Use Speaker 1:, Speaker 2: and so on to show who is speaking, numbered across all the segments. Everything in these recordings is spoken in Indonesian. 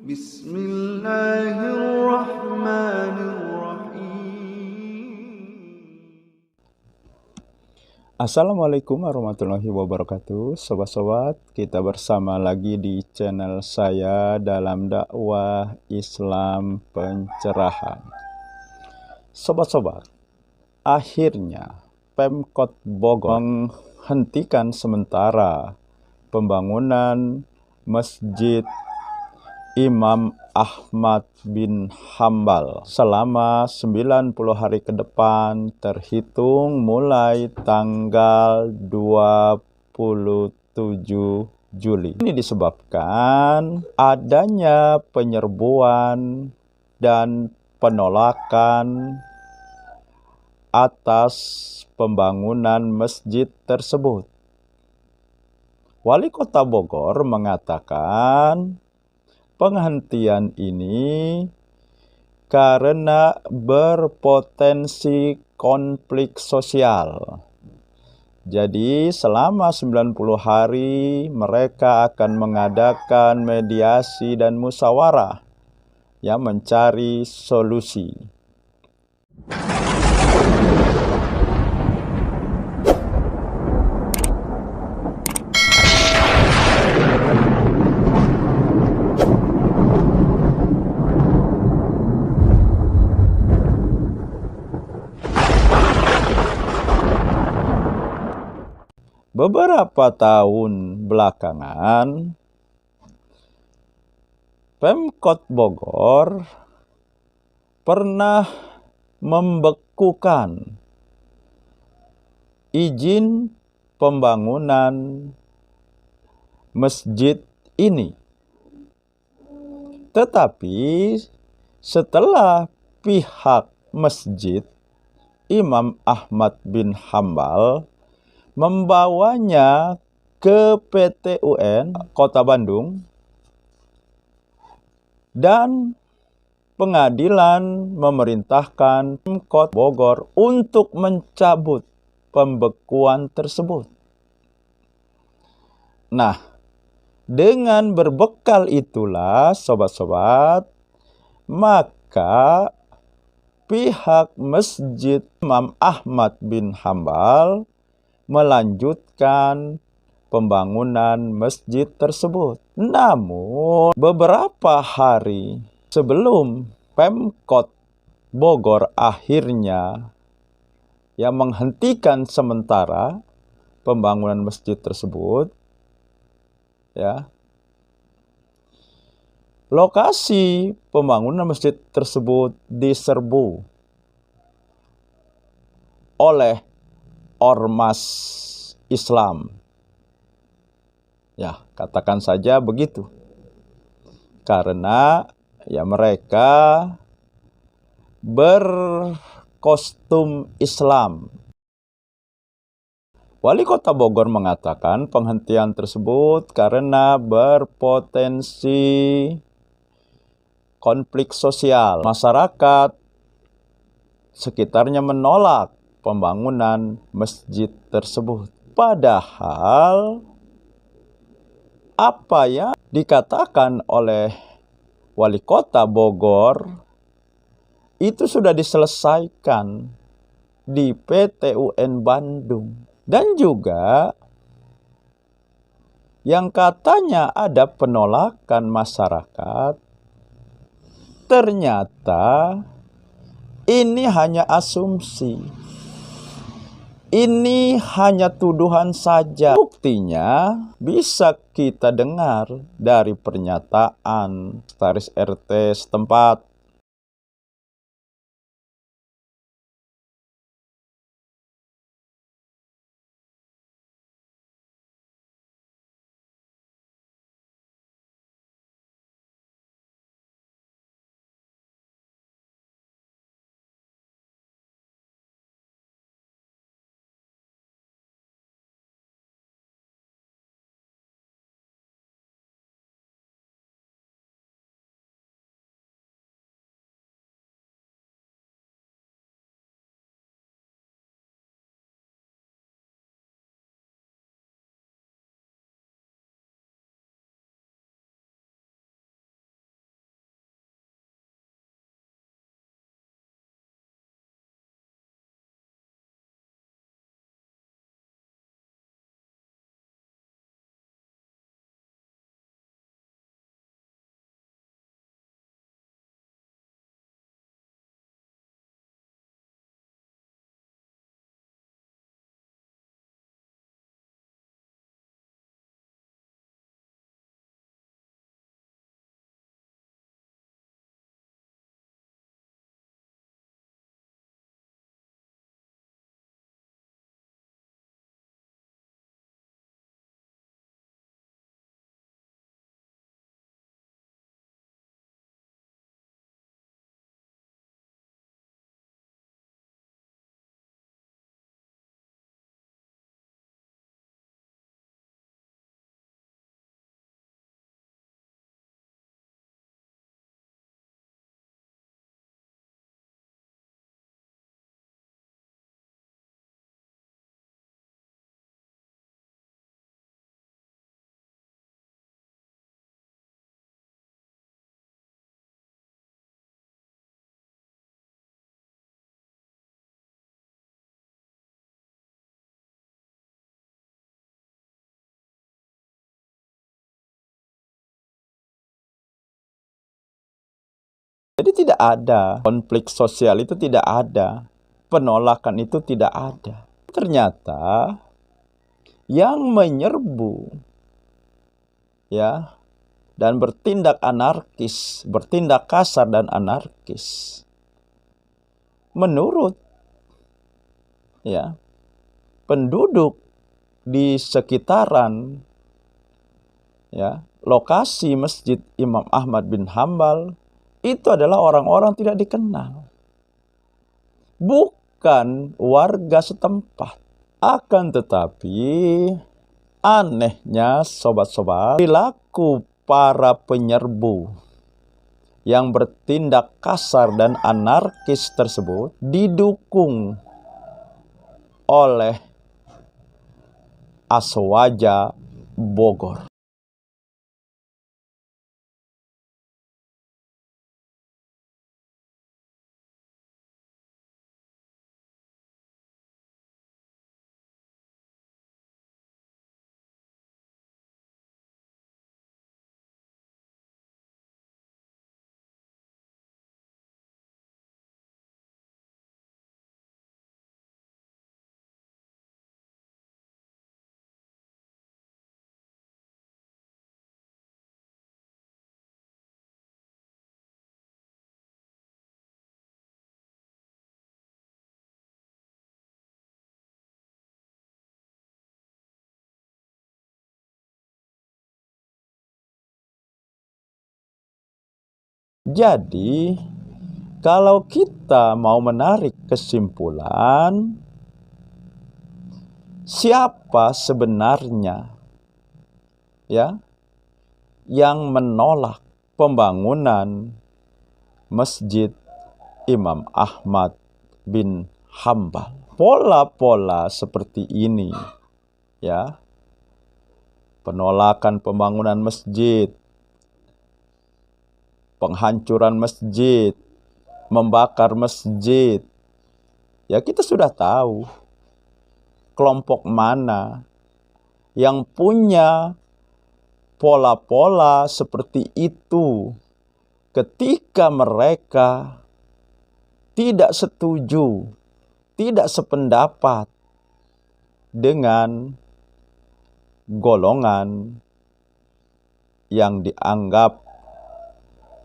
Speaker 1: Bismillahirrahmanirrahim. Assalamualaikum warahmatullahi wabarakatuh. Sobat-sobat, kita bersama lagi di channel saya dalam dakwah Islam pencerahan. Sobat-sobat, akhirnya Pemkot Bogor menghentikan sementara pembangunan Masjid Imam Ahmad bin Hambal selama 90 hari ke depan terhitung mulai tanggal 27 Juli. Ini disebabkan adanya penyerbuan dan penolakan atas pembangunan masjid tersebut. Wali Kota Bogor mengatakan penghentian ini karena berpotensi konflik sosial. Jadi selama 90 hari mereka akan mengadakan mediasi dan musyawarah yang mencari solusi. Beberapa tahun belakangan, Pemkot Bogor pernah membekukan izin pembangunan masjid ini. Tetapi setelah pihak masjid Imam Ahmad bin Hambal membawanya ke PT UN Kota Bandung dan pengadilan memerintahkan Pemkot Bogor untuk mencabut pembekuan tersebut. Nah, dengan berbekal itulah sobat-sobat, maka pihak Masjid Imam Ahmad bin Hambal melanjutkan pembangunan masjid tersebut. Namun beberapa hari sebelum Pemkot Bogor akhirnya menghentikan sementara pembangunan masjid tersebut, lokasi pembangunan masjid tersebut diserbu oleh ormas Islam. Katakan saja begitu. Karena mereka berkostum Islam. Wali Kota Bogor mengatakan penghentian tersebut karena berpotensi konflik sosial. Masyarakat sekitarnya menolak pembangunan masjid tersebut. Padahal apa yang dikatakan oleh Wali Kota Bogor itu sudah diselesaikan di PT UN Bandung. Dan juga yang katanya ada penolakan masyarakat, ternyata ini hanya asumsi. Ini hanya tuduhan saja. Buktinya bisa kita dengar dari pernyataan Sekretaris RT setempat. tidak ada. Konflik sosial itu tidak ada. Penolakan itu tidak ada. Ternyata yang menyerbu ya dan bertindak anarkis, bertindak kasar dan anarkis, menurut ya penduduk di sekitaran ya lokasi Masjid Imam Ahmad bin Hambal, itu adalah orang-orang tidak dikenal, bukan warga setempat. Akan tetapi anehnya sobat-sobat, perilaku para penyerbu yang bertindak kasar dan anarkis tersebut didukung oleh Aswaja Bogor. Jadi, kalau kita mau menarik kesimpulan, siapa sebenarnya ya yang menolak pembangunan Masjid Imam Ahmad bin Hambal? Pola-pola seperti ini ya, penolakan pembangunan masjid, penghancuran masjid, membakar masjid, ya kita sudah tahu kelompok mana yang punya pola-pola seperti itu ketika mereka tidak setuju, tidak sependapat dengan golongan yang dianggap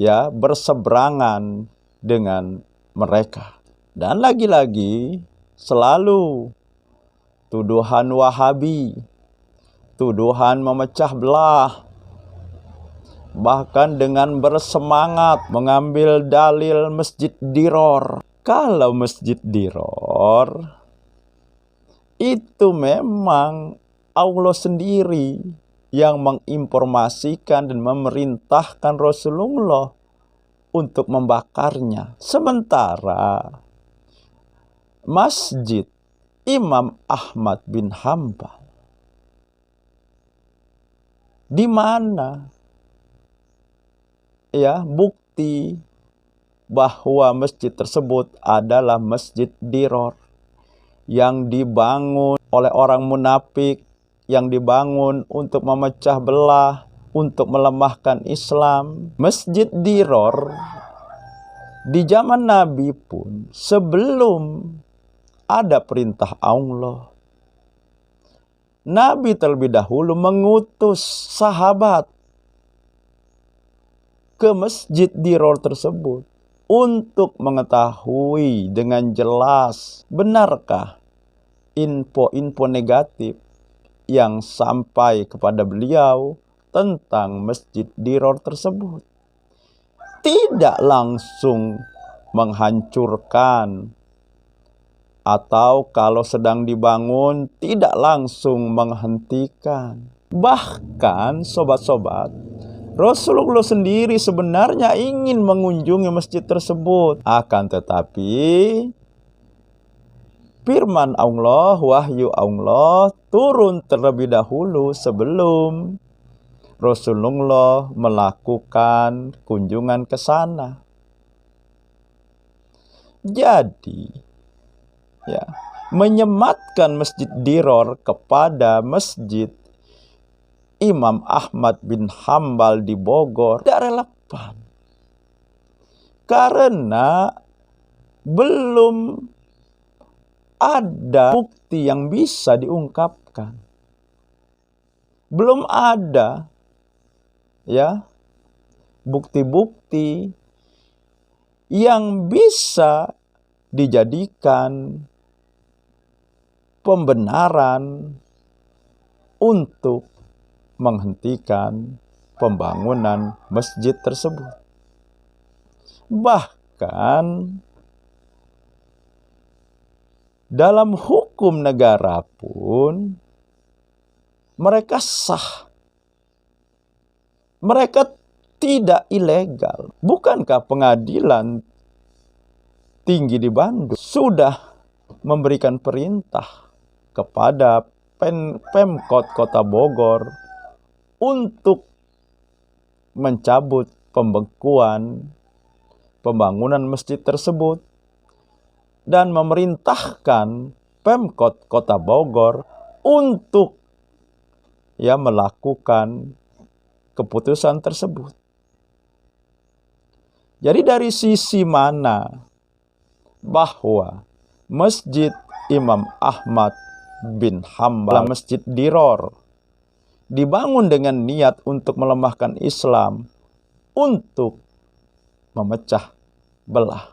Speaker 1: ya berseberangan dengan mereka. Dan lagi-lagi selalu tuduhan Wahabi, tuduhan memecah belah, bahkan dengan bersemangat mengambil dalil Masjid Diror. Kalau Masjid Diror itu memang Allah sendiri yang menginformasikan dan memerintahkan Rasulullah untuk membakarnya. Sementara Masjid Imam Ahmad bin Hambal, di mana ya bukti bahwa masjid tersebut adalah Masjid Diror yang dibangun oleh orang munafik, yang dibangun untuk memecah belah, untuk melemahkan Islam. Masjid Diror di zaman Nabi pun, sebelum ada perintah Allah, Nabi terlebih dahulu mengutus sahabat ke Masjid Diror tersebut untuk mengetahui dengan jelas benarkah info-info negatif yang sampai kepada beliau tentang Masjid Diror tersebut. Tidak langsung menghancurkan, atau kalau sedang dibangun tidak langsung menghentikan. Bahkan sobat-sobat, Rasulullah sendiri sebenarnya ingin mengunjungi masjid tersebut. Akan tetapi firman Allah, wahyu Allah turun terlebih dahulu sebelum Rasulullah melakukan kunjungan ke sana. Jadi, ya, menyematkan Masjid Diror kepada Masjid Imam Ahmad bin Hambal di Bogor tidak relevan. Karena belum ada bukti yang bisa diungkapkan. Belum ada ya bukti-bukti yang bisa dijadikan pembenaran untuk menghentikan pembangunan masjid tersebut. Bahkan dalam hukum negara pun mereka sah. Mereka tidak ilegal. Bukankah pengadilan tinggi di Bandung sudah memberikan perintah kepada Pemkot Kota Bogor untuk mencabut pembekuan pembangunan masjid tersebut dan memerintahkan Pemkot Kota Bogor untuk melakukan keputusan tersebut. Jadi dari sisi mana bahwa Masjid Imam Ahmad bin Hambal, Masjid Diror, dibangun dengan niat untuk melemahkan Islam, untuk memecah belah,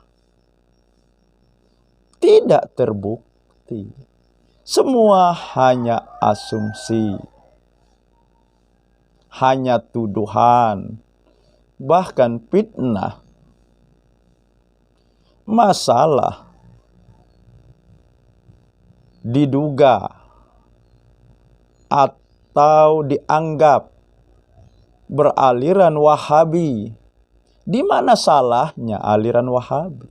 Speaker 1: tidak terbukti. Semua hanya asumsi, hanya tuduhan, bahkan fitnah. Masalah diduga atau dianggap beraliran Wahabi. Di mana salahnya aliran Wahabi?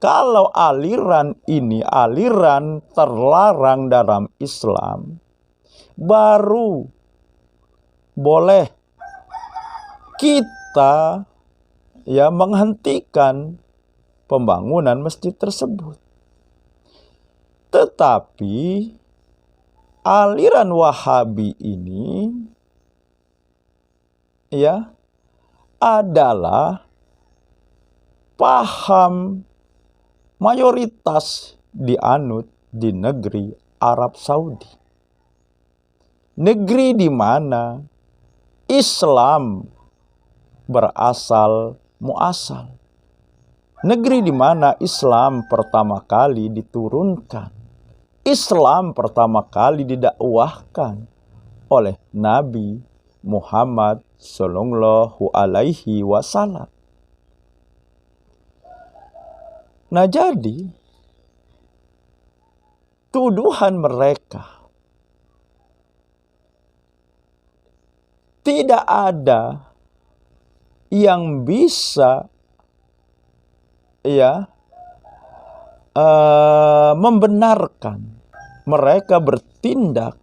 Speaker 1: Kalau aliran ini aliran terlarang dalam Islam, baru boleh kita menghentikan pembangunan masjid tersebut. Tetapi aliran Wahabi ini adalah paham mayoritas dianut di negeri Arab Saudi. Negeri di mana Islam berasal muasal. Negeri di mana Islam pertama kali diturunkan. Islam pertama kali didakwahkan oleh Nabi Muhammad Sallallahu Alaihi Wasallam. Nah, jadi tuduhan mereka tidak ada yang bisa membenarkan mereka bertindak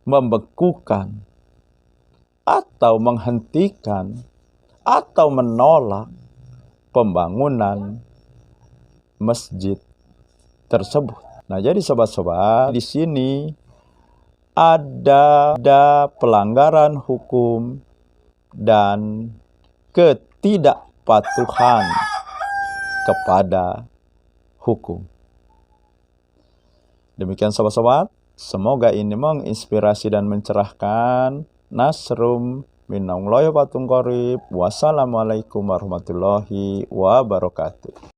Speaker 1: membekukan atau menghentikan atau menolak pembangunan masjid tersebut. Nah, jadi sobat-sobat, di sini ada pelanggaran hukum dan ketidakpatuhan kepada hukum. Demikian sobat-sobat, semoga ini menginspirasi dan mencerahkan. Nasrum minallahi wa barakatuh. Wassalamualaikum warahmatullahi wabarakatuh.